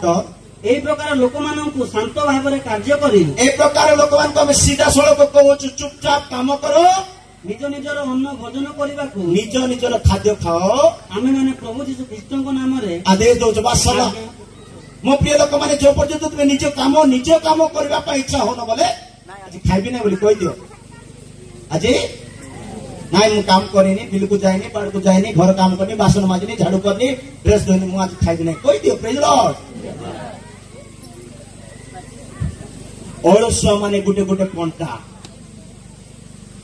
तो এই প্রকার ଲୋକମାନଙ୍କୁ ଶାନ୍ତ ଭାବରେ କାର୍ଯ୍ୟ କରି ए प्रकार लोक मान सीधा सड़क कहूँ चुपचाप काम करो ନିଜ ନିଜର ଅନ୍ନ ଭୋଜନ କରିବାକୁ निज निजर खाद्य खाओ ଆମେମାନେ ପ୍ରଭୁ ଯୀଶୁ ଖ୍ରୀଷ୍ଟଙ୍କ ନାମରେ आदेश दौच बास मो प्रिय लोक मैंने जो पर्यंत तुम्हें निज काम करने इच्छा हो न बोले आज खाइबी ना बोली कही दियो आज ना मु काम करेनी बिल को जाएनी बाड़ को जाएनी घर काम करनी बासन माजनी झाड़ू करनी ड्रेस धोनी मु आज खाइबी ना कही दियो प्रेज लॉर्ड अलसुआ माने गुटे गुटे कंटा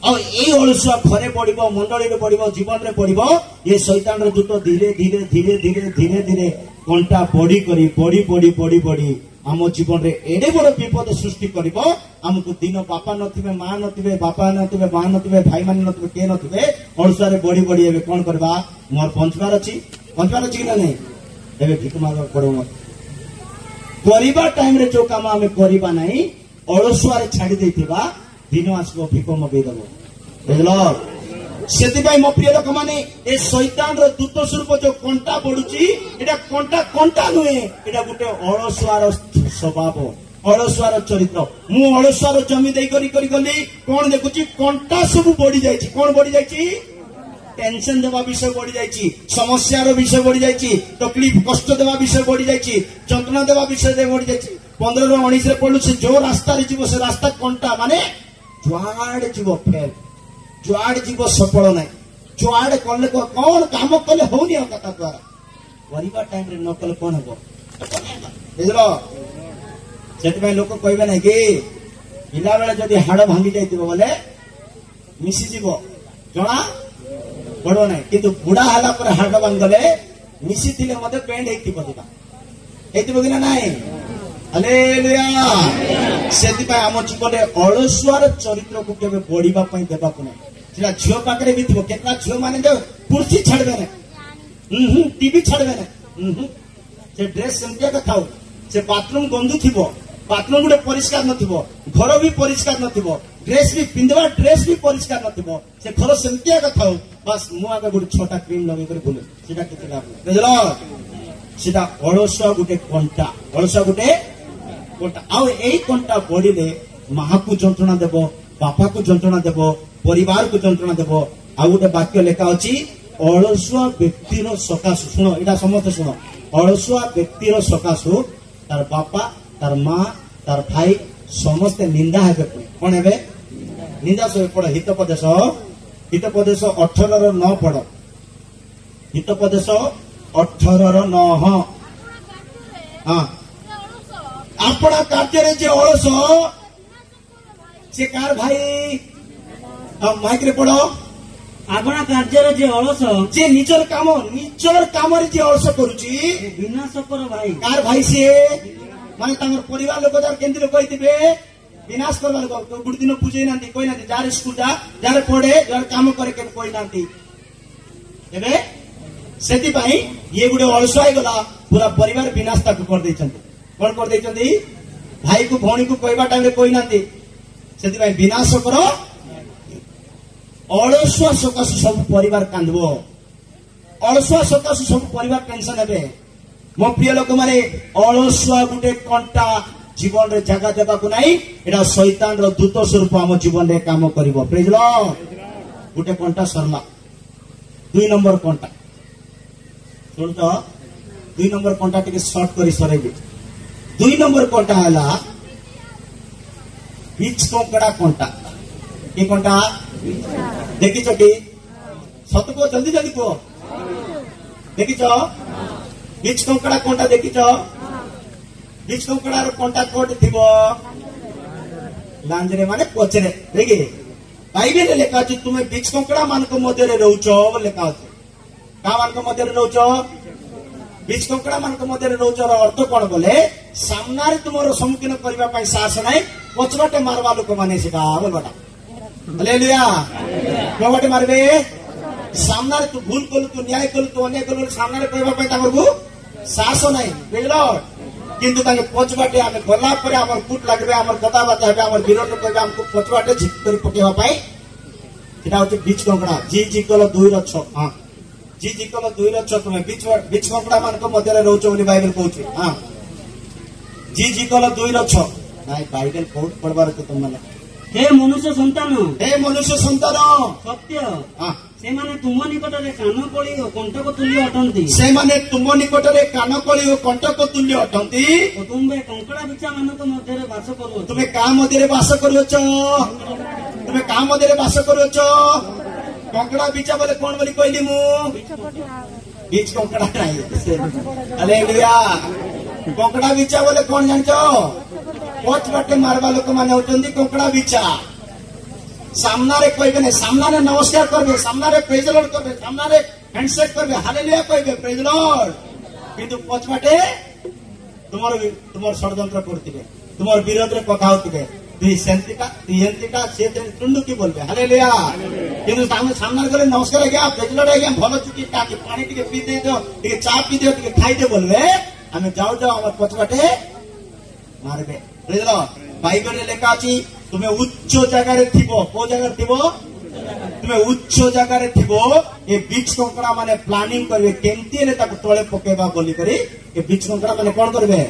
और ये अलसुआ घरे पड़ो मंडली में पड़ो जीवन में पड़ो ये शैतान दूत धीरे धीरे धीरे धीरे धीरे धीरे कंटा बढ़ी करी बढ़ी बढ़ी बढ़ी बढ़ी आम जीवन में एडे बड़ विपद सृष्टि कर आमको दिन बापा नथिबे माँ नथिबे बापा नथिबे माँ नथिबे भाई मान नथिबे के नथिबे अलसुआ बढ़ी बढ़ी एबे कौन करबा मोर पहुंचबार अछि कि ना नहीं एबे भिक माग पड़ो करबा टाइम रे जो काम आमे करबा नहीं अलसुआ रे छाड़ी देथिबा दिन आसबो भिक मगेई दबो बुझलो से मो प्रिय लोक माने ए शैतान रो दूत स्वरूप जो कंटा बढ़ुची एटा कंटा नुहे एटा गुटे अलसुआर स्वभाव अलसुआर चरित्र मु अलसुआर जमी देई करी करी गली कोन देखुची कंटा सब बढ़ी जाईची कोन बढ़ी जाईची टेंशन देवा विषय बढ़ी जाईची समस्यार विषय बढ़ी जाईची तकलीफ कष्ट देवा विषय बढ़ी जाईची जंत्रणा देवा विषय बढ़ी जाईची 15 ରୁ 19 रे पढ़लु से जो रास्ता रे जीव से रास्ता कंटा माने जुआड़ जीव फेल जुआड़ जीव सफल नहीं जुआड़ कले कौन काम कले होनी कथा द्वारा परिवा टाइम रे न कले कौन हो बुझलो से लोक कहबे ना कि पिला बेले जदि हाड़ भांगी जाइतिबो बोले मिसी जीव जना पड़ो ना किंतु बुढ़ा हला पर हाड़ भांगले मिसी थिले मते पेंड हेतिबो दिबा हेतिबो कि ना नाही हालेलुया सेति पय हम जीवन रे अलसुआर चरित्र को केबे बढ़ीबा पय देबा को नाही सेला झियो पाकरे भी थिबो केतना झियो माने जो कुर्सी छाड़बे ना टीवी छाड़बे ना से ड्रेस संख्या का थाउ से बाथरूम गंदू थिबो बाथरूम गुडे परिष्कार नथिबो घर भी परिष्कार नथिबो ड्रेस भी पिंदवा ड्रेस भी परिष्कार नथिबो से घर संख्या का थाउ बस मु आगे गुडे छोटा क्रीम लगे कर बोले सेटा केते लाभ बुझलो सेटा अलसुआ गुटे कंटा अलसुआ गुटे कंटा आउ एई कंटा बढ़िले माँ को जंत्रणा देव बापा को जंत्रणा देव परिवार को जंत्रणा देव आउ गोटे वाक्य लेखा अच्छी अलसुआ व्यक्तिर सकाशु शुण यहाँ समस्त शुण अलसुआ व्यक्तिर सकाशु तार बापा तार माँ तार भाई समस्ते निंदा हे कौन हे निंदा सब पढ़ हितोपदेश 18 पढ़ हितोपदेश 18 हाँ अपना कार्य जे अलस से कार भाई माइक रे पढ़ो अपना कार्य जे अलस जे निजर काम रे जे अलस करूची विनाशकर भाई कार भाई से माने तांगर परिवार लोक जार केंद्र लोक होइतिबे विनाश करबा लोक गुड दिन पूजे नांती कोइ नांती जार स्कूल जा जार पढ़े जार काम करे के कोइ नांती एबे सेति भाई ये गुडे अलसुआई गला पूरा परिवार विनाश तक कर दैछंती कौन कर देइछंती भाई को भौणी को कहबा टाइम रे कोइ नांती सेति भाई विनाश करो अलसुआ सकाश सब परिवार कांदबो अलसुआ सकाश सब परिवार टेंशन हेबे मो प्रिय लोक माने अलसुआ गुटे कंटा जीवन रे जगह देबा को नाही एडा शैतान रो दूत स्वरूप हम जीवन रे काम करिवो प्रेज लॉर्ड गुटे कंटा सरला 2 नंबर कंटा सुन तो 2 नंबर कंटा टिके शॉर्ट करी सरेबी 2 नंबर कंटा हला बीच कंकड़ा कंटा ये कंटा देखी चटी सत को जल्दी जल्दी को देखी चो बीच कंकड़ा कंटा देखी चो बीच कंकड़ा रो कंटा कोट थिबो लांजरे माने पछरे देखी बाइबल रे लेखा अछि तुमे बीच कंकड़ा मान को मध्य रे रहउचो लेखा अछि का मान को मध्य रे रहउचो बीच कंकड़ा मान को मध्य रे रहउचो अर्थ कोन बोले सामना रे तुमरो सम्मुखीन करबा पई साहस नै पछबाटे मारवा लोक माने सिका बोलबाटा हालेलुया कोबाटे मारबे सामना रे तू भूल कलु तू न्याय कलु तू अन्याय कलु सामना रे कहबा पई ताकर को साहस नै बुझलो किंतु ताके पछबाटे आमे गला परे हमर फुट लागबे हमर कथा बाता हेबे हमर विरोध करबे हमको पछबाटे झिक करी पकेवा पई एटा होचे बीच कंकड़ा जी जी कलो 2 रो 6 हां जी जी कलो 2 रो 6 तुमे बीच कंकड़ा मान को मध्य रे रहउचो बोली बाइबल कहउची हां ଜି ଜି କଲ 2 ନାଇଁ ବାଇବେଲ କୋଉଠ ପଢବାର ଅଛି ତୁମମାନେ हे मनुष्य संतान हे मनुष्य संतान सत्य हाँ। सेमाने तुम निकटरे कान कଳି ଓ କଣ୍ଟକ ତୁଲ୍ୟ ଅଟନ୍ତି ସେମାନେ ତୁମ ନିକଟରେ କାନ କଳି ଓ କଣ୍ଟକ ତୁଲ୍ୟ ଅଟନ୍ତି ଓ ତୁମେ କଙ୍କଡା ବିଛା ମାନଙ୍କ ମଧ୍ୟରେ ବାସ କରୁଅଛ ତୁମେ କାହା ମଧ୍ୟରେ ବାସ କରୁଅଛ ତୁମେ କାହା ମଧ୍ୟରେ ବାସ କରୁଅଛ କଙ୍କଡା ବିଛା ବୋଲେ କଣ ବୋଲି କହିଲି ମୁଁ ବିଚ କଙ୍କଡା ନାହିଁ ହାଲେଲୁୟା କଙ୍କଡା ବିଛା ବୋଲେ କଣ ଜାଣିଛ ପଛ ବାଟେ ମାରବା ଲୋକମାନେ ହଉଛନ୍ତି କଙ୍କଡା ବିଛା ସାମ୍ନାରେ କହିବେ ନାହିଁ ସାମ୍ନାରେ ନମସ୍କାର କରିବେ ସାମ୍ନାରେ ପ୍ରେଜ ଲର୍ଡ କରିବେ ସାମ୍ନାରେ ହ୍ୟାଣ୍ଡସେକ୍ କରିବେ ହାଲେଲୁୟା କହିବେ ପ୍ରେଜ ଲର୍ଡ କିନ୍ତୁ ପଛ ବାଟେ ତୁମର ଷଡଯନ୍ତ୍ର କରୁଥିବେ ତୁମର ବିରୋଧରେ କଥା ହଉଥିବେ তুই সেন্তিটা তুই এন্তিটা সে টুন্ডুকি বলবে হালেলুয়া কিন্তু সামনে গেলে নমস্কার আজ্ঞা প্রেজ লর্ড আজ্ঞা ভালো চুটি টাকি পানি টিকে পি দেই দিও টিকে চা পি দিও টিকে খাইতে বলবে আমি যাও আমার পছবাটে মারবে প্রেজ লর্ড বাইবেলে লেখা আছে তুমি উচ্চ জায়গায় থিব কো জায়গায় থিব তুমি উচ্চ জায়গায় থিব এ বিচ কঙ্কড়া মানে প্ল্যানিং করবে কেমতি হেলে তাকে তলে পকেবা বলি করে এ বিচ কঙ্কড়া মানে কোন করবে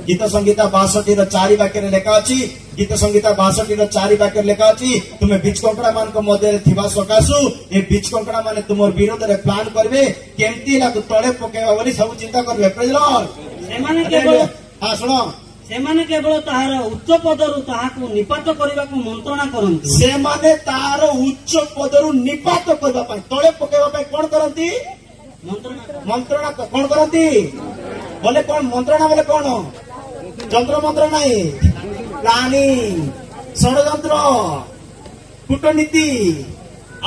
गीत संगीता 62 4 वाक्य लेखा अच्छी गीत संगीता 62 4 वाक्य लेखा अच्छी तुम्हें बीच कंकड़ा मान मध्य थिबा सकाशु ए बीच कंकड़ा माने तुम विरोध रे प्लान करबे केमती लाकु तळे पकेबा बोली सब चिंता करबे प्रेज लॉर्ड सेमाने केवल हां सुनो सेमाने केवल ताहार उच्च पदरु ताहाकु निपात करबाकु मंत्रणा करंती सेमाने ताहार उच्च पदरु निपात करबा पय तळे पकेबा पय कोन करंती मंत्रणा कोन करंती बोले कोन मंत्रणा बोले कोन যন্ত্র মন্ত্র নাই প্ল্যানিং ষড়যন্ত্র কূটনীতি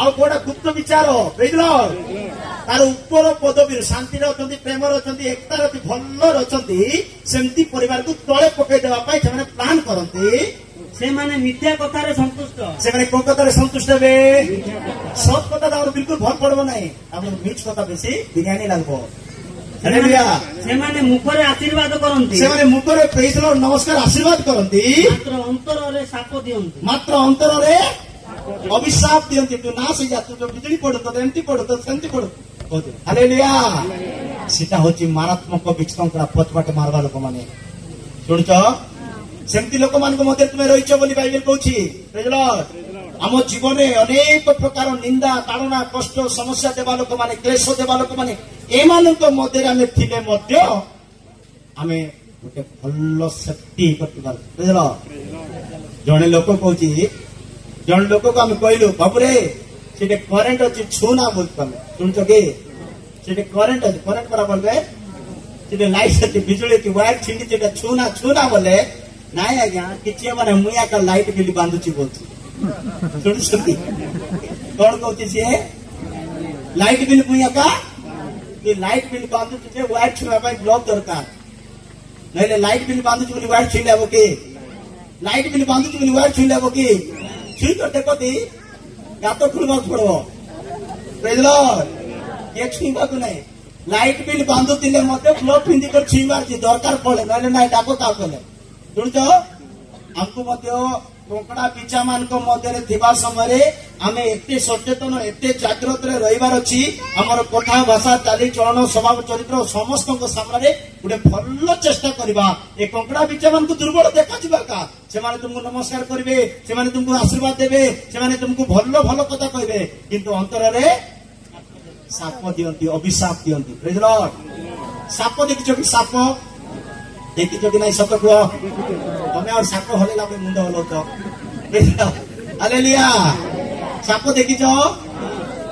ଆଉ କୋଉଟା ଗୁପ୍ତ ବିଚାର ବୁଝିଲ ତାର ଉପର ପଦବୀ ଶାନ୍ତିରେ ଅଛନ୍ତି ପ୍ରେମରେ ଅଛନ୍ତି ଏକତାରେ ଅଛନ୍ତି ଭଲରେ ଅଛନ୍ତି ସେମିତି ପରିବାରକୁ ତଳେ ପକେଇ ଦେବା ପାଇଁ ସେମାନେ ପ୍ଲାନ୍ କରନ୍ତି ସେମାନେ ମିଥ୍ୟା କଥାରେ ସନ୍ତୁଷ୍ଟ ସେମାନେ କୋଉ କଥାରେ ସନ୍ତୁଷ୍ଟ ହେବେ ସତ କଥା ତାଙ୍କର ବିଲକୁଲ ଭଲ ପଡିବ ନାହିଁ ଆପଣଙ୍କୁ ମିଛ କଥା ବେଶୀ ବିରିୟାନୀ ଲାଗିବ ସେମାନେ ମୁଖରେ ଆଶୀର୍ବାଦ କରନ୍ତି ସେମାନେ ମୁଖରେ ପ୍ରେଜ ଲର୍ଡ ନମସ୍କାର ଆଶୀର୍ବାଦ କରନ୍ତି ମାତ୍ର ଅନ୍ତରରେ ଶାପ ଦିଅନ୍ତି ମାତ୍ର ଅନ୍ତରରେ ଅଭିଶାପ ଦିଅନ୍ତି ତୁ ନା ସେ ତୁ ବିଜୁଳି ପଡୁ ତ ଏମିତି ପଡୁ ତ ସେମିତି ପଡୁ ହାଲେଲୁୟା ସେଟା ହଉଛି ମାରାତ୍ମକ ବିଚକଙ୍କଡା ପଛବାଟେ ମାରବା ଲୋକମାନେ ଶୁଣୁଛ ସେମିତି ଲୋକମାନଙ୍କ ମଧ୍ୟରେ ତୁମେ ରହିଛ ବୋଲି ବାଇବେଲ କହୁଛି ପ୍ରେଜ ଲର୍ଡ ଆମ ଜୀବନରେ ଅନେକ ପ୍ରକାର ନିନ୍ଦା ତାଡ଼ନା କଷ୍ଟ ସମସ୍ୟା ଦେବା ଲୋକମାନେ କ୍ଲେଶ ଦେବା ଲୋକମାନେ ଏମାନଙ୍କ ମଧ୍ୟରେ ଆମେ ଥିଲେ ମଧ୍ୟ ଆମେ ଗୋଟେ ଭଲ ସେଫ୍ଟି କରିପାରୁ ବୁଝିଲ ଜଣେ ଲୋକ କହୁଛି ଜଣେ ଲୋକକୁ ଆମେ କହିଲୁ ବାବୁରେ ସେଠି କରେଣ୍ଟ ଅଛି ଛୁନା ବୋଲଛୁ ଆମେ ଶୁଣୁଛ କି ସେଠି କରେଣ୍ଟ ଅଛି କରେଣ୍ଟ ପରା ବୋଲବେ ସେଠି ଲାଇଟ୍ ଅଛି ବିଜୁଳି ଅଛି ୱାୟାର ଛିଣ୍ଡି ସେଟା ଛୁନା ବୋଲେ ନାଇଁ ଆଜ୍ଞା କିଛି ମାନେ ମୁଇଁ ଆକା ଲାଇଟ୍ ବିଲ୍ ବାନ୍ଧୁଛି ବୋଲଛି ଶୁଣୁଛନ୍ତି କଣ କହୁଛି ସିଏ ଲାଇଟ୍ ବିଲ୍ ମୁଇଁ ଆକା लाइट बिल बांधुଛୁ ଯେ ୱାୟାର ଛୁଇଁବା ପାଇଁ ଗ୍ଲୋଭ୍ ଦରକାର ନହେଲେ ଲାଇଟ୍ ବିଲ୍ ବାନ୍ଧୁଛୁ ବୋଲି ୱାୟାର ଛୁଇଁଲେ ହବ କି ଲାଇଟ୍ ବିଲ୍ ବାନ୍ଧୁଛୁ ବୋଲି ୱାୟାର ଛୁଇଁଲେ ହବ କି ଛୁଇଁ ତ ଦେଖନ୍ତି ଗାତ ଖୋଳିବାକୁ ପଡିବ ପ୍ରେଜ ଲର୍ଡ ଇଏ ଛୁଇଁବାକୁ ନାହିଁ ଲାଇଟ୍ ବିଲ୍ ବାନ୍ଧୁଥିଲେ ମଧ୍ୟ ଗ୍ଲୋଭ୍ ପିନ୍ଧିକରି ଛୁଇଁବାର ଦରକାର ପଡେ ନହେଲେ ନାଇଁ ଡାକ କାହା କଲେ ଶୁଣୁଛ ଆମକୁ ମଧ୍ୟ କଙ୍କଡା ବିଛା ମାନଙ୍କ ମଧ୍ୟରେ ଥିବା ସମୟରେ ଆମେ ଏତେ ସଚେତନ ଏତେ ଜାଗ୍ରତରେ ରହିବାର ଅଛି ଆମର କଥା ଭାଷା ଚାଲିଚଳନ ସ୍ୱଭାବ ଚରିତ୍ର ସମସ୍ତଙ୍କ ସାମ୍ନାରେ ଗୋଟେ ଭଲ ଚେଷ୍ଟା କରିବା ଏ କଙ୍କଡା ବିଛା ମାନଙ୍କୁ ଦୁର୍ବଳ ଦେଖାଯିବା କା ସେମାନେ ତୁମକୁ ନମସ୍କାର କରିବେ ସେମାନେ ତୁମକୁ ଆଶୀର୍ବାଦ ଦେବେ ସେମାନେ ତୁମକୁ ଭଲ ଭଲ କଥା କହିବେ କିନ୍ତୁ ଅନ୍ତରରେ ସାପ ଦିଅନ୍ତି ଅଭିଶାପ ଦିଅନ୍ତି ପ୍ରେଜ ଲର୍ଡ ସାପ ଦେଖିଛ କି ସାପ ଦେଖିଛ କି ନାଇଁ ସତ କୁହ ତମେ ଆଉ ସାପ ହଲେଇଲା ପରେ ମୁଣ୍ଡ ହଲଉଛ ହାଲେଲୁୟା ସାପ ଦେଖିଛ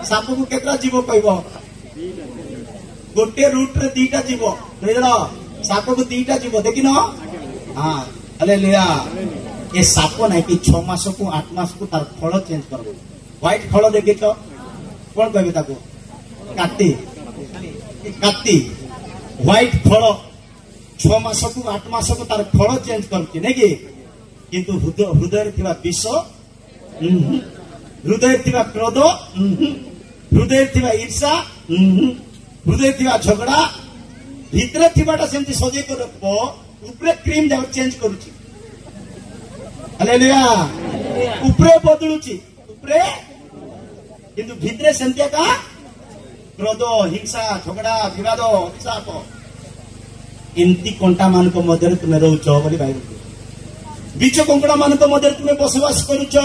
ସାପକୁ କେତେଟା ଜୀବ କହିବ ଗୋଟେ ରୁଟରେ ଦିଟା ଜୀବ ବୁଝିଲ ସାପକୁ ଦିଟା ଜୀବ ଦେଖିନ ହଁ ହାଲେଲୁୟା ଏ ସାପ ନାଇଁ କି 6 ମାସକୁ 8 ମାସକୁ ତାର ଫଳ ଚେଞ୍ଜ କରିବ ହ୍ୱାଇଟ ଫଳ ଦେଖିଛ କଣ କହିବେ ତାକୁ କାତି ହ୍ୱାଇଟ ଫଳ 6 ମାସକୁ 8 ମାସକୁ ତାର ଫଳ ଚେଞ୍ଜ କରୁଛି ନାଇଁ କି କିନ୍ତୁ ହୃଦୟରେ ଥିବା ବିଷ ହୃଦୟରେ ଥିବା କ୍ରୋଧ ହୃଦୟରେ ଥିବା ଈର୍ଷା ହୃଦୟରେ ଥିବା ଝଗଡା ଭିତରେ ଥିବାଟା ସେମିତି ସଜେଇ କରି ରଖିବ ଉପରେ କ୍ରିମ ଯାକ ଚେଞ୍ଜ କରୁଛି ହାଲେଲୁୟା ଉପରେ ବଦଳୁଛି ଉପରେ କିନ୍ତୁ ଭିତରେ ସେମିତି ଏକା କ୍ରୋଧ ହିଂସା ଝଗଡା ବିବାଦ ଅଭିଶାପ एमती कंटा मान मध्य तुम्हें रोच बोली बाइबल बीच कंकड़ा मान मध्य तुम्हें बसवास करुच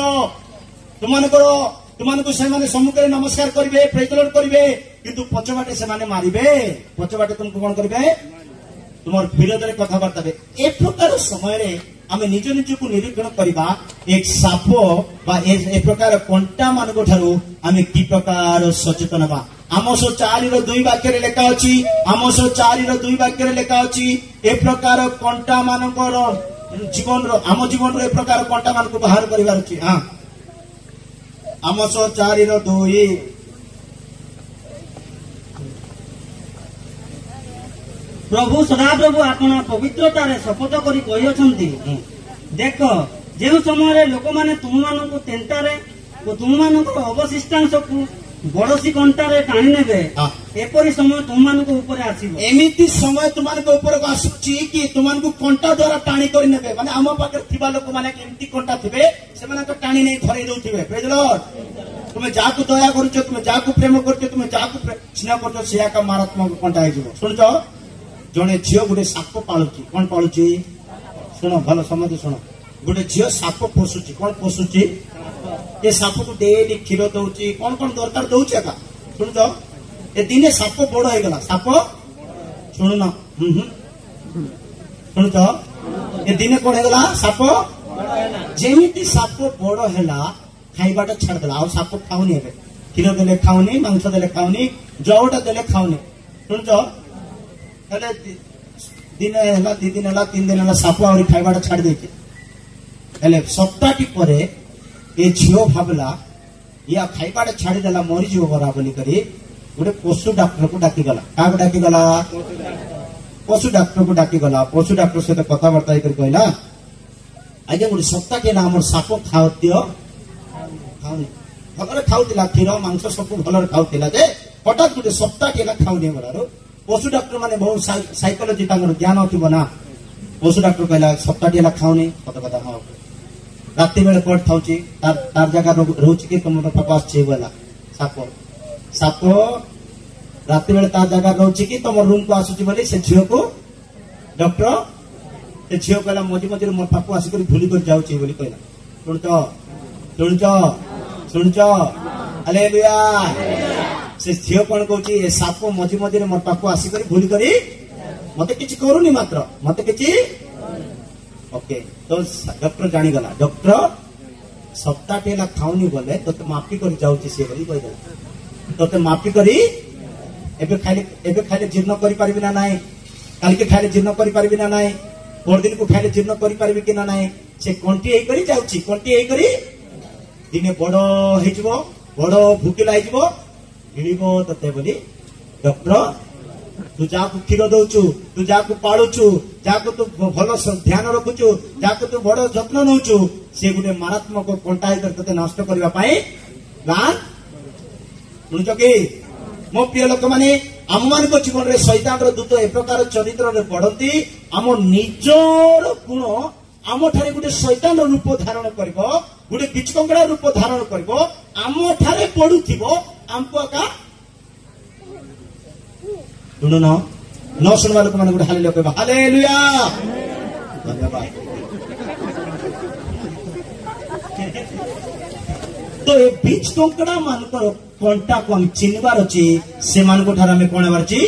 तुमको से सम्मुखें नमस्कार करेंगे प्रेज द लॉर्ड करेंगे किंतु पछबाटे से मारिबे पछबाटे तुमको कौन करेंगे तुम विरोध में कथबार्ता ए प्रकार समय आम निज निज को निरीक्षण करवा एक साप ए प्रकार कंटा मान आम कि प्रकार सचेतन हवा आमोस 4:2 वाक्य लेखा अच्छी आमोस 4:2 वाक्य लेखा अच्छी ए प्रकार कंटा मान जीवन आम जीवन ए प्रकार कंटा मान को बाहर कर हाँ आमोस 4:2 प्रभु सदाप्रभु आपना पवित्रतार शपथ करी कही देख जो समय लोक मैंने तुम मान तेंटारे तुम मान अवशिष्टांश को बड़सी कंटारे टाणी नेबे एपरी समय तुम मान आसीबो एमिति समय तुम आसुची कि तुमको कंटा द्वारा टाणी कर नेबे माने आम पाखे थिबा लोक माने एमिति कंटा थिबे से माने टाणी नहीं धरई दउथिबे प्रेज द लॉर्ड तुम जाकु दया करूछ तुम जाकु प्रेम करूछ तुम जाकु स्नेह करूछ से का मारात्मक कंटा आइजो सुनछो जड़े झील गोटे साप पालुची कौन पालुची शुण भल समझ शुण गोटे झील साप पोषुची कौन पोषुची ये साप को डेली क्षीर दौची कौन कौन दरकार दौचे का शुण तो ए दिने साप बड़ हो गला साप शुणु न शुणु तो ए दिने कौन हो गला साप जेमिति साप बड़ है खाइबाटा छाड़देला आ साप खाऊनी ए क्षीर देले खाऊनी मांस देले खाऊनी जौटा देले खाऊनी शुण तो दिन है 2 दिन है 3 दिन है साप आ खाइबाटा छाड़ देते सप्ताह पर ये झील भावला या खाइबाटा छाड़देला मरीज बरा बोली गोटे पशु डाक्टर को डाकीगला क्या डाकीगला पशु डाक्टर को डाकीगला पशु डाक्टर सहित कथबार्ता कहला आज्ञा गोटे सप्ताह आम साप खाद्य खाऊनी भल खाऊला क्षीर मांस सब भल खाऊला हठात गोटे सप्ताह खाऊनी गलार पशु डाक्टर माने बहुत साइकोलॉजी ज्ञान थी ना पशु डाक्टर कहला सप्ताह खाऊनी सत कथा हाँ राति बेले कट खाऊची तार जगह रोचे कि तुम पाप आसला साप साप राति बेले तार जगह रोचे कि तुम रूम को आसुची बोली से झील को डॉक्टर से झील कहला मझे मझे मोर पाप आसिक भूली कर जाऊँगी बोली कहला शुणुच हालेलुया से झील कौन कहूँ साप मझे मझे मोर पाप आसिक भूली करी मत कि करूनी मात्र मत कि ओके तो डॉक्टर जानीगला डॉक्टर सप्ताह खाऊनी बोले तो माफी कर जाऊँगी सी बोली तो माफी करी एबे खाइले जीर्ण करि पारिबि ना नाई काल के खाइले जीर्ण करि पारिबि ना नाई पर दिन को खाइले जीर्ण करि पारिबि कि ना नाई से कंटी एई करी जाउची कंटी एई करी दिने बड़ हेजबो बड़ भूकिला हेजबो गिळिबो तते बोली डॉक्टर तू जाकु क्षीर दौचु तू जाकु पालुचु जाकु तू भल ध्यान रखुचु जाकु तू बड़ जत्न नौचु से गोटे मारात्मक कंटा कर तते नष्ट करबा पाई गान सुनुच कि मो प्रिय लोक माने आम मान जीवन में शैतान दूत ए प्रकार चरित्र पढ़ती आम निजर गुण आम ठारे गोटे शैतान रूप धारण कर गोटे बिचकंगड़ा रूप धारण कर आम ठारे पड़ुथिबो आमको आका शुणु न शुणवा लोक मैंने गोटे हालेलुया कहबा हालेलुया धन्यवाद। तो ये बीच कंकड़ा मानकर कंटा को हम चिन्हबार अच्छी से मानक ठार आम कौन हबार अछि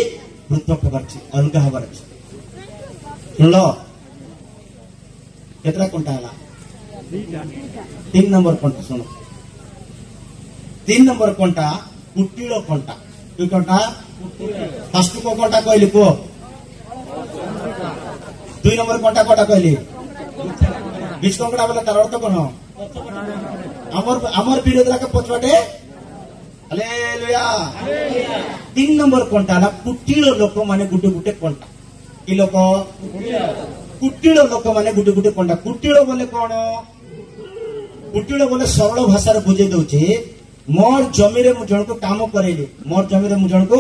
पृथक हबार अछि अलग हबार अछि शुणलो केतरा कंटा हला 3 नंबर कंटा सुनो 3 नंबर कंटा कुटिलो कंटा कि कंटा फर्स्ट को कंटा कहली को 2 नंबर कंटा कोटा कहली बीच कंकड़ा बोले तार अर्थ कोन आमर विरोध के पछवाटे हालेलुया 3 नंबर कंटा ला कुटिलो लोक माने गुटे गुटे कंटा कि लोक कुटिलो लोक माने गुटे गुटे कंटा कुटिलो बोले कोन कुटिलो बोले सरल भाषा रे बुझे दउची मोर जमी रे मु जण को काम करेली मोर जमी रे मु जण को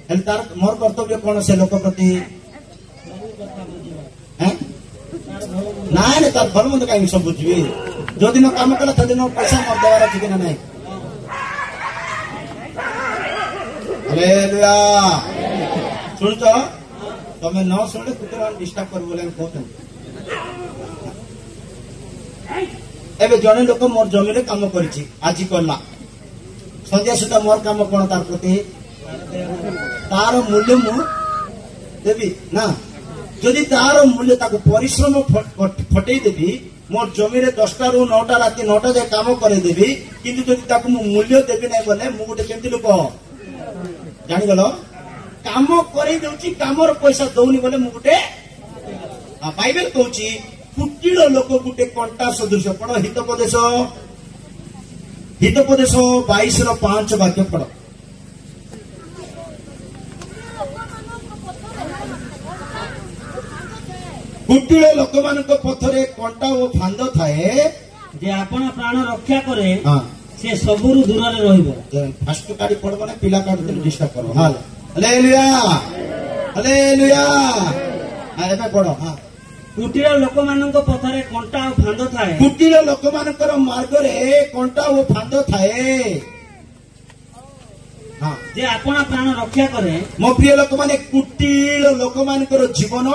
हेल तार मोर कर्तव्य कोन से लोक प्रति हैं नाय ने तार भल मंद काई सब बुझबी जो दिन काम कला त दिन पैसा मोर देवार अछि कि ना नाही हालेलुया सुन तो ତମେ ନ ଶୁଣିଲେ କୁକୁର ଡିଷ୍ଟର୍ବ କରିବ ବୋଲି ଆମେ କହୁଛନ୍ତି। ଏବେ ଜଣେ ଲୋକ ମୋର ଜମିରେ କାମ କରିଛି, ଆଜି କଲା, ସନ୍ଧ୍ୟା ସୁଦ୍ଧା ମୋର କାମ କଣ ତାର ପ୍ରତି? ତାର ମୂଲ୍ୟ ମୁଁ ଦେବି ନା? ଯଦି ତାର ମୂଲ୍ୟ ତାକୁ ପରିଶ୍ରମ ଫଟେଇ ଦେବି, ମୋର ଜମିରେ 10ଟାରୁ 9ଟା ରାତି 9ଟା ଯାଏ କାମ କରେଇଦେବି, କିନ୍ତୁ ଯଦି ତାକୁ ମୁଁ ମୂଲ୍ୟ ଦେବି ନାହିଁ ବୋଲେ ମୁଁ ଗୋଟେ କେମିତି ଲୋକ ଜାଣିଗଲ? କାମ କରେଇ ଦଉଛି, କାମର ପଇସା ଦଉନି ବୋଲେ ମୁଁ ଗୋଟେ। ବାଇବେଲ କହୁଛି କୁଟିଳ ଲୋକ ଗୋଟେ କଣ୍ଟା ସଦୃଶ। ପଢ ହିତୋପଦେଶ 22ର5 ବାକ୍ୟ ପଢ। କୁଟିଳ ଲୋକମାନଙ୍କ ପଥରେ କଣ୍ଟା ଓ ଫାନ୍ଦ ଥାଏ, ଯେ ଆପଣ ପ୍ରାଣ ରକ୍ଷା କରେ ସେ ସବୁରୁ ଦୂରରେ ରହିବ। ଫାଷ୍ଟ କାଢି ପଡବ ନା ପିଲା କାଢୁଥିଲେ ଡିଷ୍ଟର୍ବ କରବ। Hallelujah hallelujah. ଏବେ ପଢ। କୁଟିଳ ଲୋକମାନଙ୍କ ପଥରେ କଣ୍ଟା ଓ ଫାନ୍ଦ ଥାଏ। କୁଟିଳ ଲୋକମାନଙ୍କର ମାର୍ଗରେ କଣ୍ଟା ଓ ଫାନ୍ଦ ଥାଏ, ଯେ ଆପଣ ପ୍ରାଣ ରକ୍ଷା କରେ। ମୋ ପ୍ରିୟ ଲୋକମାନେ, କୁଟିଳ ଲୋକମାନଙ୍କର ଜୀବନ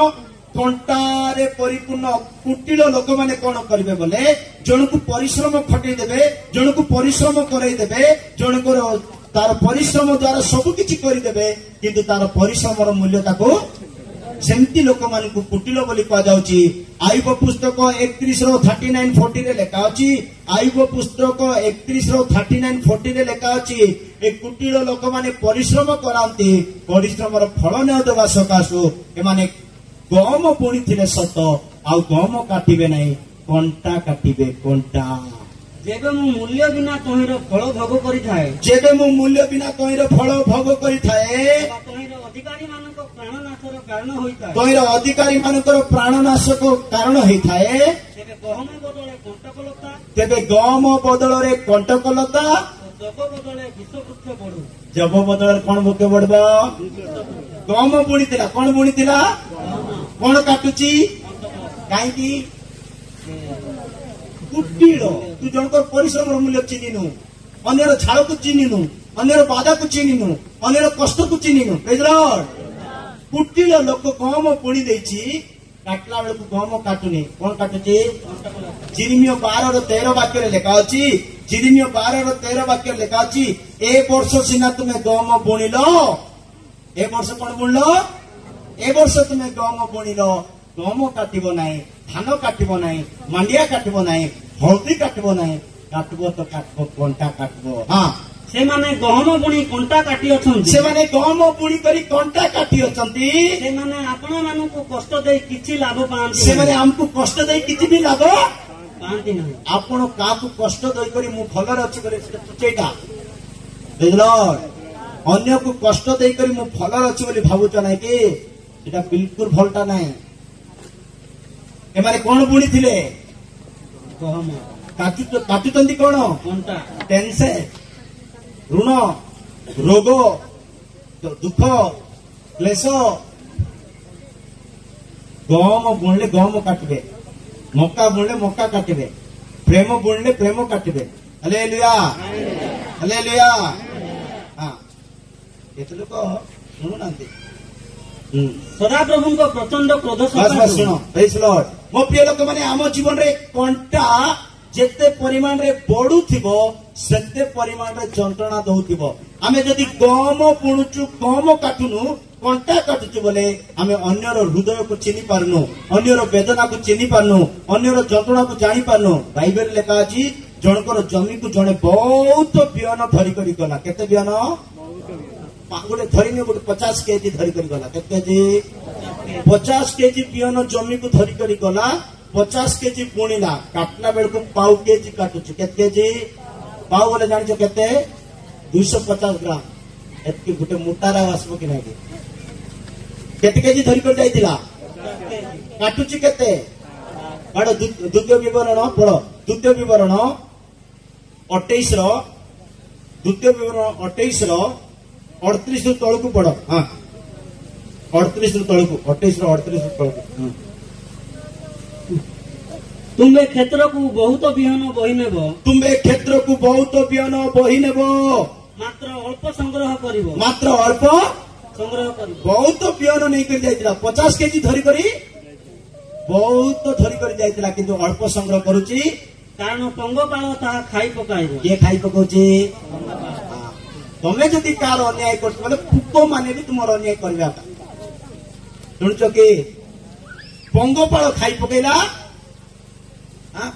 କଣ୍ଟାରେ ପରିପୂର୍ଣ୍ଣ। କୁଟିଳ ଲୋକମାନେ କଣ କରିବେ ବୋଲେ ଜଣକୁ ପରିଶ୍ରମ ଖଟେଇ ଦେବେ, ଜଣକୁ ପରିଶ୍ରମ କରେଇ ଦେବେ, ଜଣଙ୍କର ତାର ପରିଶ୍ରମ ଦ୍ଵାରା ସବୁ କିଛି କରିଦେବେ, କିନ୍ତୁ ତାର ପରିଶ୍ରମର ମୂଲ୍ୟ ତାକୁ। ସେମିତି ଲୋକମାନଙ୍କୁ କୁଟିଳ ବୋଲି କୁହାଯାଉଛି। ଆୟୁବ ପୁସ୍ତକ 31:39-40 ଲେଖା ଅଛି। ଆୟୁବ ପୁସ୍ତକ 31:39-40 ଲେଖା ଅଛି। ଏ କୁଟିଳ ଲୋକମାନେ ପରିଶ୍ରମ କରାନ୍ତି, ପରିଶ୍ରମର ଫଳ ନ ଦେବା ସକାଶୁ ଏମାନେ ଗହମ ବୁଣିଥିଲେ ସତ, ଆଉ ଗହମ କାଟିବେ ନାହିଁ, କଣ୍ଟା କାଟିବେ, କଣ୍ଟା। ଯେବେ ମୁଁ ମୂଲ୍ୟ ବିନା ତହିଁର ଫଳ ଭୋଗ କରିଥାଏ, ଯେବେ ମୁଁ ମୂଲ୍ୟ ବିନା ତହିଁର ଫଳ ଭୋଗ କରିଥାଏ, ତହିଁର ଅଧିକାରୀ ମାନଙ୍କ ପ୍ରାଣନାଶର କାରଣ ହୋଇଥାଏ, ତହିଁର ଅଧିକାରୀ ମାନଙ୍କର ପ୍ରାଣନାଶକ କାରଣ ହେଇଥାଏ, ତେବେ ଗହମ ବଦଳରେ କଣ୍ଟକଲତା, ତେବେ ଗହମ ବଦଳରେ କଣ୍ଟକଲତା, ଜବ ବଦଳରେ ବିଷବୃକ୍ଷ ବଢୁ। ଜବ ବଦଳରେ କଣ ବୃକ୍ଷ ବଢିବ? ଗହମ ବୁଣିଥିଲା, କଣ ବୁଣିଥିଲା? କଣ କାଟୁଛି? କାହିଁକି? କୁଟିଳ। ତୁ ଜଣଙ୍କର ପରିଶ୍ରମର ମୂଲ୍ୟ ଚିହ୍ନିନୁ, ଅନ୍ୟର ଝାଳକୁ ଚିହ୍ନିନୁ, ଅନ୍ୟର ବାଧାକୁ ଚିହ୍ନିନୁ, ଅନ୍ୟର କଷ୍ଟକୁ ଚିହ୍ନିନୁ। କୁଟିଳ ଲୋକ ଗହମ ବୁଣି ଦେଇଛି, କାଟିଲା ବେଳକୁ ଗହମ କାଟୁନି, କଣ କାଟୁଛି? ଜିରିମିୟ 12:13 ବାକ୍ୟରେ ଲେଖା ଅଛି। ଜିରିମିୟ 12:13 ବାକ୍ୟରେ ଲେଖା ଅଛି, ଏ ବର୍ଷ ସିନା ତୁମେ ଗହମ ବୁଣିଲ, ଏ ବର୍ଷ କଣ ବୁଣିଲ? ଏ ବର୍ଷ ତୁମେ ଗହମ ବୁଣିଲ, ଗହମ କାଟିବ ନାହିଁ, ଧାନ କାଟିବ ନାହିଁ, ମାଣ୍ଡିଆ କାଟିବ ନାହିଁ, ହଳଦୀ କାଟିବ ନାହିଁ, କାଟିବ ତ କାଟିବ, କଣ୍ଟା କାଟିବ। ସେମାନେ ଗହମ ବୁଣି କଣ୍ଟା କାଟି ଅଛନ୍ତି, ସେମାନେ ଗହମ ବୁଣି କରି କଣ୍ଟା କାଟି ଅଛନ୍ତି। ସେମାନେ ଆପଣ ମାନଙ୍କୁ କଷ୍ଟ ଦେଇ କିଛି ଲାଭ ପାଆନ୍ତି, ସେମାନେ ଆମକୁ କଷ୍ଟ ଦେଇ କିଛି ବି ଲାଭ ପାଆନ୍ତି ନାହିଁ। ଆପଣ କାହାକୁ କଷ୍ଟ ଦେଇକରି ମୁଁ ଭଲରେ ଅଛି ବୋଲି ସେଇଟା ବୁଝିଲ? ଅନ୍ୟକୁ କଷ୍ଟ ଦେଇକରି ମୁଁ ଭଲରେ ଅଛି ବୋଲି ଭାବୁଛ ନାହିଁ କି? ସେଟା ବିଲକୁଲ ଭଲଟା ନାହିଁ। ଏମାନେ କଣ ବୁଣିଥିଲେ? ଗହମ। କାଟୁଛନ୍ତି କଣ? କଣ୍ଟା। ଟେନସନ, ଋଣ, ରୋଗ, ଦୁଃଖ, କ୍ଲେଶ। ଗହମ ବୁଣିଲେ ଗହମ କାଟିବେ, ମକା ବୁଣିଲେ ମକା କାଟିବେ, ପ୍ରେମ ବୁଣିଲେ ପ୍ରେମ କାଟିବେ। Hallelujah hallelujah. କେତେ ଲୋକ ଶୁଣୁନାହାନ୍ତି? ସଦାପ୍ରଭୁଙ୍କ ପ୍ରଚଣ୍ଡ କ୍ରୋଧ ଶୁଣ। ମୋ ପ୍ରିୟ ଲୋକମାନେ, ଆମ ଜୀବନରେ କଣ୍ଟା ଯେତେ ପରିମାଣରେ ବଢୁଥିବ ସେତେ ପରିମାଣରେ ଯନ୍ତ୍ରଣା ଦଉଥିବ। ଆମେ ଯଦି ଗହମ ବୁଣୁଛୁ, ଗହମ କାଟୁନୁ, କଣ୍ଟା କାଟୁଛୁ ବୋଲେ ଆମେ ଅନ୍ୟର ହୃଦୟକୁ ଚିହ୍ନି ପାରୁନୁ, ଅନ୍ୟର ବେଦନାକୁ ଚିହ୍ନି ପାରୁନୁ, ଅନ୍ୟର ଯନ୍ତ୍ରଣାକୁ ଜାଣି ପାରୁନୁ। ବାଇବେଲ ଲେଖା ଅଛି, ଜଣଙ୍କର ଜମିକୁ ଜଣେ ବହୁତ ବିହନ ଧରିକରି ଗଲା। କେତେ ବିହନ? ଗୋଟେ ଧରିନି, ଗୋଟେ 50 କେଜି ଧରିକରି ଗଲା। କେତେ କେଜି? 50 କେଜି ବିହନ ଜମିକୁ ଧରିକରି ଗଲା। 50 କେଜି ବୁଣିଲା, କାଟିଲା ବେଳକୁ ପାଉ କେଜି କାଟୁଛି। କେତେ କେଜି? ପାଉ ବୋଲେ ଜାଣିଛ କେତେ? 250 ଗ୍ରାମ। ଏତିକି ଗୋଟେ ମୋଟାର ଆସିବ କି ନାହିଁ? କେତେ କେଜି ଧରିକରି ଯାଇଥିଲା? କାଟୁଛି କେତେ? ଦ୍ୱିତୀୟ ବିବରଣ ପଢ। ଦ୍ୱିତୀୟ ବିବରଣ 28ର ତଳକୁ ପଢ। 38 ତଳକୁ, 28 ତଳକୁ। ତୁମେ କ୍ଷେତ୍ରକୁ ବହୁତ ବିହନ ବହି ନେବ, ତୁମେ କ୍ଷେତ୍ରକୁ ବହୁତ ବିହନ ବହି ନେବ, ମାତ୍ର ଅଳ୍ପ ସଂଗ୍ରହ କରିବ, ମାତ୍ର ଅଳ୍ପ ସଂଗ୍ରହ କରିବ। ବହୁତ ବିହନ ନେଇକରି ଯାଇଥିଲା 50 କେଜି ଧରିକରି ବହୁତ ଧରିକରି ଯାଇଥିଲା, କିନ୍ତୁ ଅଳ୍ପ ସଂଗ୍ରହ କରୁଛି କାରଣ ପଙ୍ଗପାଳ ତାହା ଖାଇ ପକାଇବ। କିଏ ଖାଇ ପକଉଛି? ତମେ ଯଦି କାହାର ଅନ୍ୟାୟ କରୁଛ ବୋଲେ ପୋକ ମାନେ ବି ତୁମର ଅନ୍ୟାୟ କରିବା। ଶୁଣୁଛ କି? ପଙ୍ଗପାଳ ଖାଇ ପକେଇଲା।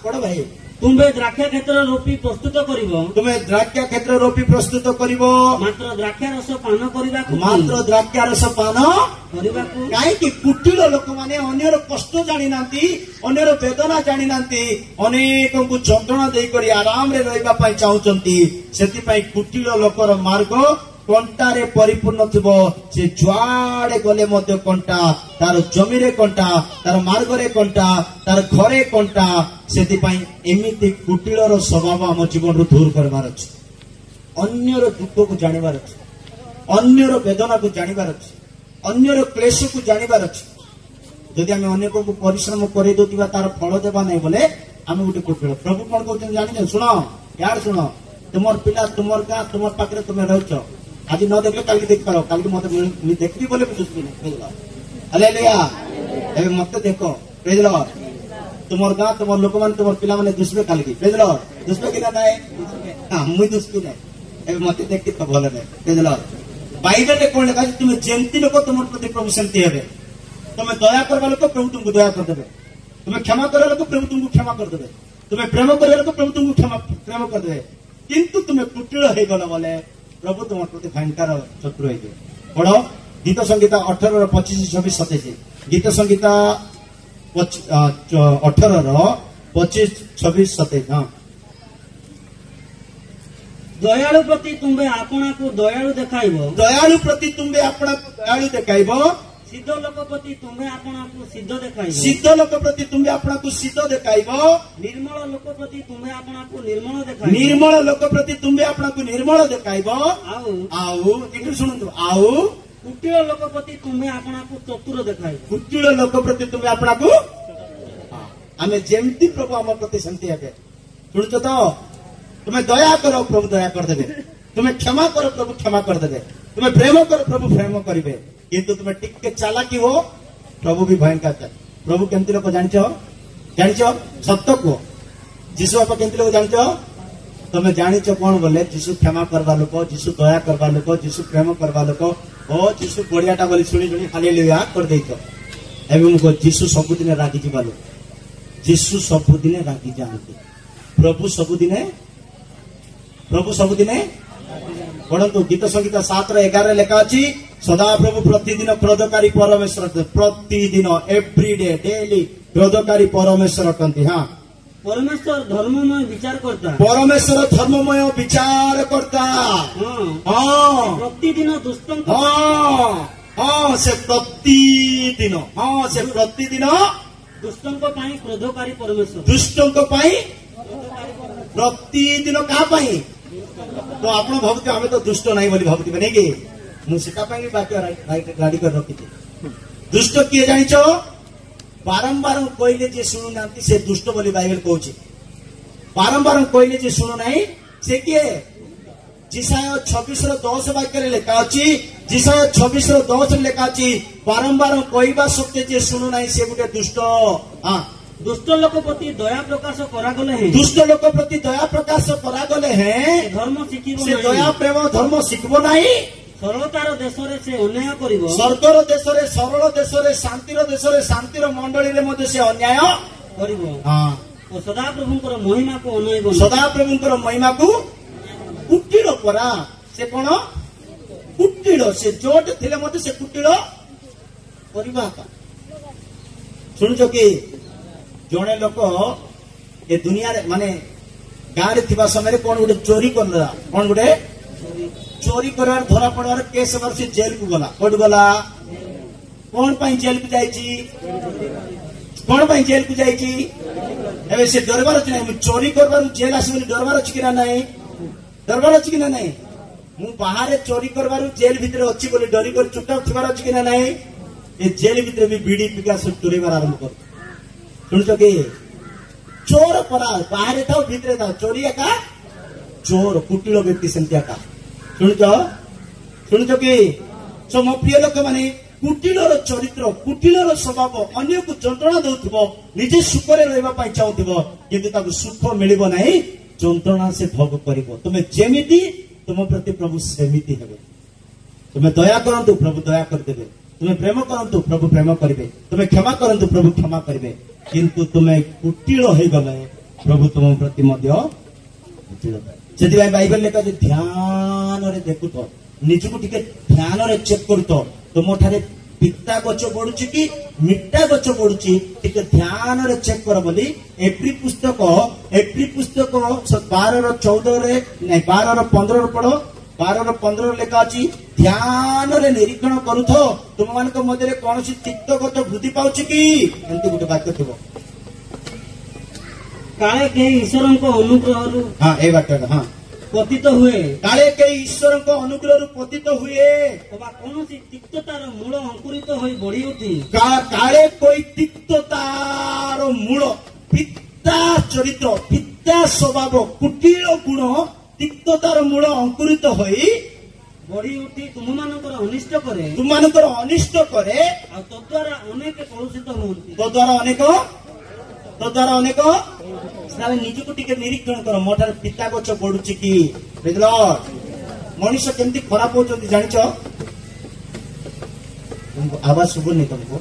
ପଢ ଭାଇ। ତୁମେ ଦ୍ରାକ୍ଷା କ୍ଷେତ୍ର ରୋପି ପ୍ରସ୍ତୁତ କରିବ, ତୁମେ ଦ୍ରାକ୍ଷା କ୍ଷେତ୍ର ରୋପି ପ୍ରସ୍ତୁତ କରିବ, ମାତ୍ର ଦ୍ରାକ୍ଷା ରସ ପାନ କରିବାକୁ ମାତ୍ର ଦ୍ରାକ୍ଷା ରସ ପାନ କରିବାକୁ। କାହିଁକି? କୁଟିଳ ଲୋକମାନେ ଅନ୍ୟର କଷ୍ଟ ଜାଣିନାହାନ୍ତି, ଅନ୍ୟର ବେଦନା ଜାଣିନାହାନ୍ତି, ଅନେକଙ୍କୁ ଯନ୍ତ୍ରଣା ଦେଇକରି ଆରାମରେ ରହିବା ପାଇଁ ଚାହୁଁଛନ୍ତି। ସେଥିପାଇଁ କୁଟିଳ ଲୋକର ମାର୍ଗ କଣ୍ଟାରେ ପରିପୂର୍ଣ୍ଣ ଥିବ। ସେ ଯୁଆଡେ ଗଲେ ମଧ୍ୟ କଣ୍ଟା, ତାର ଜମିରେ କଣ୍ଟା, ତାର ମାର୍ଗରେ କଣ୍ଟା, ତାର ଘରେ କଣ୍ଟା। ସେଥିପାଇଁ ଏମିତି କୁଟିଳର ସ୍ୱଭାବ ଆମ ଜୀବନରୁ ଦୂର କରିବାର ଅଛି। ଅନ୍ୟର ଦୁଃଖକୁ ଜାଣିବାର ଅଛି, ଅନ୍ୟର ବେଦନାକୁ ଜାଣିବାର ଅଛି, ଅନ୍ୟର କ୍ଲେଶକୁ ଜାଣିବାର ଅଛି। ଯଦି ଆମେ ଅନ୍ୟକୁ ପରିଶ୍ରମ କରେଇ ଦଉଥିବା ତାର ଫଳ ଦେବା ନାହିଁ ବୋଲେ ଆମେ ଗୋଟେ କୁଟିଳ। ପ୍ରଭୁ କଣ କହୁଛନ୍ତି ଜାଣିଛ? ଶୁଣ, ୟାର ଶୁଣ। ତୁମର ପିଲା, ତୁମର ଗାଁ, ତୁମର ପାଖରେ ତୁମେ ରହୁଛ। ଆଜି ନ ଦେଖିଲେ କାଲିକି ଦେଖିପାର। କାଲିକି ମତେ ଦେଖିବି ବୋଲେ ବି ଦୁଷ୍ଟି ନାହିଁ। ହାଲେଲୁୟା। ଏବେ ମତେ ଦେଖ, ପ୍ରେଜ୍ ଦ ଲର୍ଡ। ତୁମର ଗାଁ, ତୁମର ଲୋକମାନେ, ତୁମର ପିଲାମାନେ ଦୁଷ୍ବେ କାଲିକି। ପ୍ରେଜ୍ ଦ ଲର୍ଡ। ଦୁଷ୍ବେ କି ନା ନାହିଁ? ମୁଇଁ ଦୁଷ୍ଟି ନାହିଁ। ଏବେ ମତେ ଦେଖି ତ ଭଲ ନାହିଁ। ପ୍ରେଜ୍ ଦ ଲର୍ଡ। ବାଇବେଲରେ କଣ ଲେଖା ଅଛି? ତୁମେ ଯେମିତି ଲୋକ ତୁମର ପ୍ରତି ପ୍ରଭୁ ସେମିତି ହେବେ। ତୁମେ ଦୟା କରିବା ଲୋକ ପ୍ରଭୁ ତୁମକୁ ଦୟା କରିଦେବେ। ତୁମେ କ୍ଷମା କରିବା ଲୋକ ପ୍ରଭୁ ତୁମକୁ କ୍ଷମା କରିଦେବେ। ତୁମେ ପ୍ରେମ କରିବା ଲୋକ ପ୍ରଭୁ ତୁମକୁ ପ୍ରେମ କରିଦେବେ। କିନ୍ତୁ ତୁମେ କୁଟିଳ ହେଇଗଲ ବୋଲେ ପ୍ରଭୁ ତୁମ ପ୍ରତି ଭୟଙ୍କର ଶତ୍ରୁ ହେଇଯିବ। ପଢ ଗୀତ ସଂହିତା 18ର 25, 26, 27। ଗୀତ ସଂହିତା 18ର 25, 26, 27। ଦୟାଳୁ ପ୍ରତି ତୁମେ ଆପଣାକୁ ଦୟାଳୁ ଦେଖାଇବ, ଦୟାଳୁ ପ୍ରତି ତୁମେ ଆପଣାକୁ ଦୟାଳୁ ଦେଖାଇବ, ସିଦ୍ଧ ଲୋକ ପ୍ରତି ତୁମେ ଆପଣାକୁ ସିଦ୍ଧ ଦେଖାଇବ, ସିଦ୍ଧ ଲୋକ ପ୍ରତି ତୁମେ ଆପଣାକୁ ସିଦ୍ଧ ଦେଖାଇବ, ନିର୍ମଳ ଲୋକ ପ୍ରତି ତୁମେ ଆପଣାକୁ ନିର୍ମଳ ଦେଖାଇବ, ନିର୍ମଳ ଲୋକ ପ୍ରତି ତୁମେ ଆପଣାକୁ ନିର୍ମଳ ଦେଖାଇବ। ଆଉ ଏଠି ଶୁଣନ୍ତୁ, ଆଉ କୁଟିଳ ଲୋକ ପ୍ରତି ତୁମେ ଆପଣାକୁ ଚତୁର ଦେଖାଇବ। କୁଟିଳ ଲୋକ ପ୍ରତି ତୁମେ ଆପଣାକୁ, ଆମେ ଯେମିତି ପ୍ରଭୁ ଆମ ପ୍ରତି ସେମିତି ହେବେ। ଶୁଣୁଛ ତ? ତୁମେ ଦୟା କର, ପ୍ରଭୁ ଦୟା କରିଦେବେ। ତୁମେ କ୍ଷମା କର, ପ୍ରଭୁ କ୍ଷମା କରିଦେବେ। ତୁମେ ପ୍ରେମ କର, ପ୍ରଭୁ ପ୍ରେମ କରିବେ। କିନ୍ତୁ ତୁମେ ଟିକେ ଚାଲାକି ହୋ, ପ୍ରଭୁ ବି ଭୟଙ୍କର। ପ୍ରଭୁ କେମିତି ଲୋକ ଜାଣିଛ? ଜାଣିଛ? ସତ କୁହ। ଯୀଶୁ ବାପା କେମିତି ଲୋକ ଜାଣିଛ? ତମେ ଜାଣିଛ କଣ ବୋଲେ? ଯୀଶୁ କ୍ଷମା କରିବା ଲୋକ, ଯୀଶୁ ଦୟା କରିବା ଲୋକ, ଯୀଶୁ ପ୍ରେମ କରିବା ଲୋକ। ଓ ଯୀଶୁ ବଢିଆଟା ବୋଲି ଶୁଣି ଶୁଣି ହାଲେଲୁୟା କରିଦେଇଛ। ଏବେ ମୁଁ କହ, ଯୀଶୁ ସବୁଦିନେ ରାଗିଯିବା ଲୋକ। ଯୀଶୁ ସବୁଦିନେ ରାଗି ଯାଆନ୍ତି। ପ୍ରଭୁ ସବୁଦିନେ ପଢନ୍ତୁ। ଗୀତ ସଂହିତା 7:11 ଲେଖା ଅଛି, ସଦାପ୍ରଭୁ ପ୍ରତିଦିନ କ୍ରୋଧକାରୀ ପରମେଶ୍ୱର, ପ୍ରତିଦିନ ଏଭ୍ରିଡେ ଡେଲି କ୍ରୋଧକାରୀ ପରମେଶ୍ୱର ଅଟନ୍ତି। ପରମେଶ୍ୱର ଧର୍ମମୟ ବିଚାର କର୍ତ୍ତା, ପରମେଶ୍ୱର ଧର୍ମମୟ ବିଚାର କର୍ତ୍ତା। ପ୍ରତିଦିନ ଦୁଷ୍ଟଙ୍କ ସେ ପ୍ରତିଦିନ ଦୁଷ୍ଟଙ୍କ ପାଇଁ କ୍ରୋଧକାରୀ ପରମେଶ୍ୱର, ଦୁଷ୍ଟଙ୍କ ପାଇଁ ପ୍ରତିଦିନ କାହା ପାଇଁ? ତ ଆପଣ ଭାବୁଥିବେ ଆମେ ତ ଦୁଷ୍ଟ ନାହିଁ ବୋଲି ଭାବୁଥିବେ ନାଇଁ କି? ମୁଁ ସେଟା ପାଇଁ ବି ବାକ୍ୟ ଗାଡି କରି ରଖିଛି। ଦୁଷ୍ଟ କିଏ ଜାଣିଛ? ବାରମ୍ବାର କହିଲେ ଯିଏ ଶୁଣୁନାହାନ୍ତି ସେ ଦୁଷ୍ଟ ବୋଲି ବାଇବେଲ କହୁଛି। ବାରମ୍ବାର କହିଲେ ଯିଏ ଶୁଣୁନାହିଁ ସେ କିଏ? ଜିସାୟ 26:10 ବାକ୍ୟରେ ଲେଖା ଅଛି, ଜିସାୟ 26:10 ଲେଖା ଅଛି, ବାରମ୍ବାର କହିବା ସତ୍ତ୍ୱେ ଯିଏ ଶୁଣୁନାହିଁ ସେ ଗୋଟେ ଦୁଷ୍ଟ। ଦୁଷ୍ଟ ଲୋକ ପ୍ରତି ଦୟା ପ୍ରକାଶ କରାଗଲେ ହେଁ, ଦୁଷ୍ଟ ଲୋକ ପ୍ରତି ଦୟା ପ୍ରକାଶ କରାଗଲେ ହେଁ ଧର୍ମ ଶିଖିବ ସେ ଦୟା ପ୍ରେମ ଧର୍ମ ଶିଖିବ ନାହିଁ। ସରଳତାର ଦେଶରେ ସେ ଅନ୍ୟାୟ କରିବ, ସ୍ୱର୍ଗର ଦେଶରେ, ସରଳ ଦେଶରେ, ଶାନ୍ତିର ଦେଶରେ, ଶାନ୍ତିର ମଣ୍ଡଳୀରେ ମଧ୍ୟ ସେ ଅନ୍ୟାୟ କରିବ। ଓ ସଦାପ୍ରଭୁଙ୍କର ମହିମାକୁ ଅନାଇବ, ସଦାପ୍ରଭୁଙ୍କର ମହିମାକୁ। କୁଟିଳ ପରା ସେ କଣ? କୁଟିଳ। ସେ ଯୋଉଠି ଥିଲେ ମଧ୍ୟ ସେ କୁଟିଳ କରିବା। ଶୁଣୁଛ କି? ଜଣେ ଲୋକ ଏ ଦୁନିଆରେ ମାନେ ଗାଁରେ ଥିବା ସମୟରେ କଣ ଗୋଟେ ଚୋରି କରିଦେଲା। କଣ ଗୋଟେ ଚୋରି କରିବାର ଧରା ପଡିବାର କେସ୍ ହେବାର ସେ ଜେଲକୁ ଗଲା। କୋଉଠି ଗଲା? କଣ ପାଇଁ ଜେଲକୁ ଯାଇଛି? କଣ ପାଇଁ ଜେଲକୁ ଯାଇଛି? ଏବେ ସେ ଡରବାର ଅଛି ନାହିଁ? ମୁଁ ଚୋରି କରିବାରୁ ଜେଲ ଆସିବ ବୋଲି ଡରବାର ଅଛି କି ନା ନାହିଁ? ଡରବାର ଅଛି କି ନା ନାହିଁ? ମୁଁ ବାହାରେ ଚୋରି କରିବାରୁ ଜେଲ ଭିତରେ ଅଛି ବୋଲି ଡରି କରି ଚୁପଚାପ ଥିବାର ଅଛି କି ନା ନାହିଁ? ଏ ଜେଲ ଭିତରେ ବି ବିଡି ପିକା ସବୁ ଚୋରିବାର ଆରମ୍ଭ କରୁ। ଶୁଣୁଛ କି? ଚୋର ପରା, ବାହାରେ ଥାଉ ଭିତରେ ଥାଉ, ଚୋରି ଏକା ଚୋର। କୁଟିଳ ବ୍ୟକ୍ତି ସେମିତି ଏକା। ଶୁଣୁଛ କି? सो मो प्रिय लोक माने कुटिलर चरित्र कुटिलर स्वभाव अन्य को जंत्रणा दउथबो निजे सुखरे रहबा पई चाहूथबो किंतु ताको सुख मिलिबो नाही जंत्रणा से भोग करिवो तुमे जेमिति तुम प्रति प्रभु सेमिति हेबे तुमे दया करंतु प्रभु दया करदेबे तुमे प्रेम करंतु प्रभु प्रेम करिवे तुमे क्षमा करंतु प्रभु क्षमा करिवे किंतु तुमे कुटिल हे गले प्रभु तुम प्रति मध्य कुटिल सेति बाइबल लेखा जे ध्यान रे देखुतो निजको टिके ध्यान रे चेक करतो तुम ठारे पिता गच बढ़ुची कि मिठा गच बढ़ुची टिके ध्यान रे चेक कर बोली एप्री पुस्तक 12:14 रे नहीं 12:15 पढ़ो 12:15 लेखा अछि ध्यान रे निरीक्षण करूथो तुम मान को मध्य कौन सी तिक्त गच वृद्धि पाउची कि एंती गुटे वाक्य थिबो काले के ईश्वर को अनुग्रह हां ए बात हां पतित हुए काले के ईश्वर को अनुग्रह रु पतित हुए अबा कौन सी तिक्ततार मूल अंकुरित होई बढ़ी उठी काले कोई तिक्ततार मूल पिता चरित्र पिता स्वभाव कुटिल गुण तिक्ततार मूल अंकुरित होई बढ़ी उठी तुम मानकर अनिष्ट करे तुम मानकर अनिष्ट करे आ तद्वारा अनेक कलुषित होती तो द्वारा अनेक सारे निजको टिके निरीक्षण कर मोटार पिता गच बढ़ुची कि बुझल मनुष्य केमती खराब होचंती जानिछ तुमको आवाज सुबुनी तुमको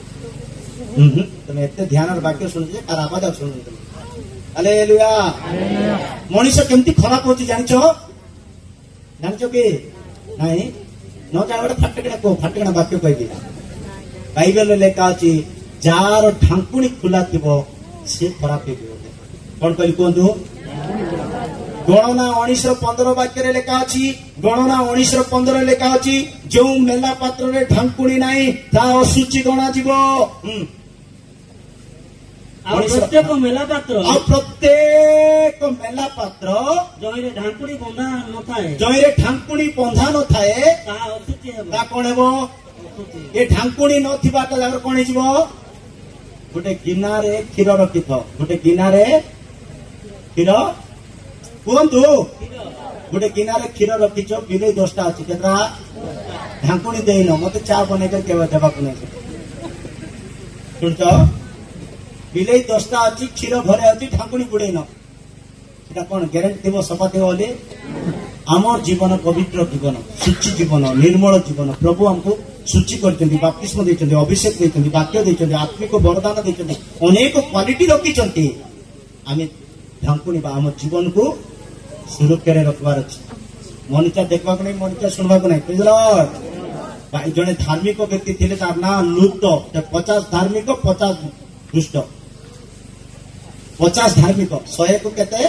तुम एते ध्यान वाक्य सुनछे तार आवाज सुनुनी तुम हालेलुया मनुष्य केमती खराब होची जानिछ कि नहीं न जाने फाटकना वाक्य कहबी बाइबल लेखा अछि जार ढांकुणी खुला थिबो से खराब हे कौन कहली कहतु गणना 19:15 वाक्य लेखा अछि गणना 19:15 लेखा अछि जो मेला पात्र रे ढांकुणी नाही ता असुचि गणा जीवो प्रत्येक मेला पात्र जइरे ढांकुणी बंधा न थाए बंधा न थाए ता असुचि हेबो ता कोन हेबो ए ढांकुणी न थिबा ता जागर कोन हिजबो गोटे गिनारे क्षीर रखिथ गोटे गिनारे क्षीर कहतु गोटे गिनारे क्षीर रखिछ बिले 10टा अच्छी केतरा ढांकुणी देन मत चा बनकर केवे देबाक नहीं सुनछ बिले 10टा अच्छी क्षीर घरे अच्छी ढांकुणी गुड़ेन सेटा कौन ग्यारंटी देव सफा देव बोले आमर जीवन पवित्र जीवन शुचि जीवन निर्मल जीवन प्रभु हमको सूची करते बाप्तिस्म देते अभिषेक देते वाक्य देते आत्मिक वरदान देते अनेक क्वालिटी रखी आम ढांकुणी आम जीवन को सुरक्षा रखबार अच्छे मनीषा देखा नहीं मनीषा शुणवा नहीं बुझल जड़े धार्मिक व्यक्ति थे तार ना लुप्त 50 धार्मिक 50 दुष्ट 50 धार्मिक 100 को केते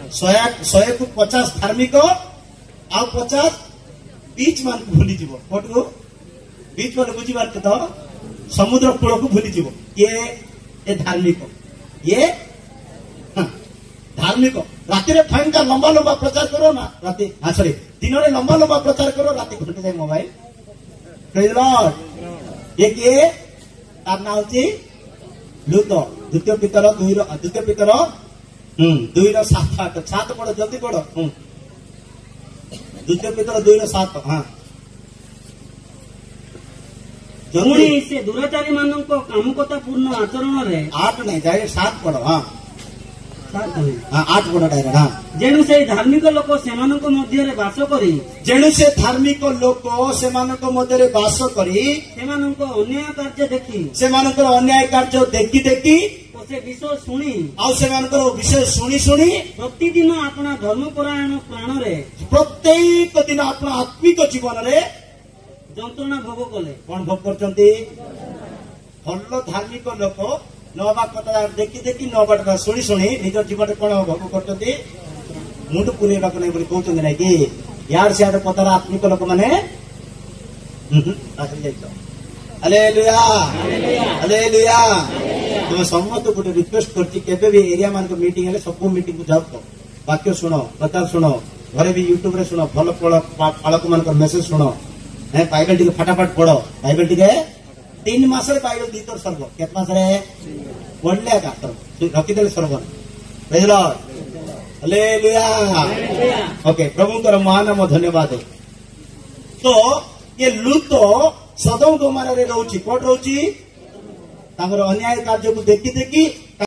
100 को 50 धार्मिक आ 50 बीच मान को भूली जीव कोटू बीच मान बुझीबार तो समुद्र कूल को भूली जीव ये धार्मिक ये धार्मिक राति रे भयंकर लंबा लंबा प्रचार करो ना राति सॉरी दिन में लंबा लंबा प्रचार करो राति घंटे जाए मोबाइल प्रेज लॉर्ड ये किए तार ना होची लूत द्वितीय पितर 2:7 पढ़ो जल्दी पढ़ो द्वितीय पितर 2:7 हाँ पुणी से दुराचारी मानक कामुकता पूर्ण आचरण रे 8 नहीं जाए 7 पढ़ो हाँ 7 नहीं 8 पढ़ो डायरेक्ट हाँ जेणु से धार्मिक लोक सेमानक मध्य रे वास करी जेणु से धार्मिक लोक सेमानक मध्य रे वास करी सेमानक अन्याय कार्य देखी सेमानकर अन्याय कार्य देखी देखी से विषय शुणी आ सेमानकर विषय शुणी शुणी प्रतिदिन अपना धर्मपरायण प्राण रे प्रत्येक दिन अपना आत्मिक जीवन रे जंत्रणा भोग कले कौन भोग करचंती भल धार्मिक लोक नवा कथा देखी देखी नवा शुणी शुणी निज जीवन कौन भोग करचंती मुंड पुरेबा को नहीं बोली कहउचंती नै कि यार से कथार आत्मिक लोक माने आसि जाइतो हालेलुया हालेलुया तुम समस्त गोटे रिक्वेस्ट करछि केबे भी एरिया मान को मीटिंग हेले सब मीटिंग को जाओ वाक्य सुनो प्रचार सुनो घरे भी यूट्यूब रे सुनो भल पालक मान को मेसेज सुनो है बाइबल टिके फटाफट पढ़ो बाइबल टिके 3 मास रे बाइबल दी तोर सर्व केत मास रे पढ़ले का रखि देले सर्व प्रेज लॉर्ड हालेलुया ओके प्रभु कर महान नाम धन्यवाद तो ये लूत सदम गोमारे रोची कोट रोची अन्याय कार्य को देखी देखी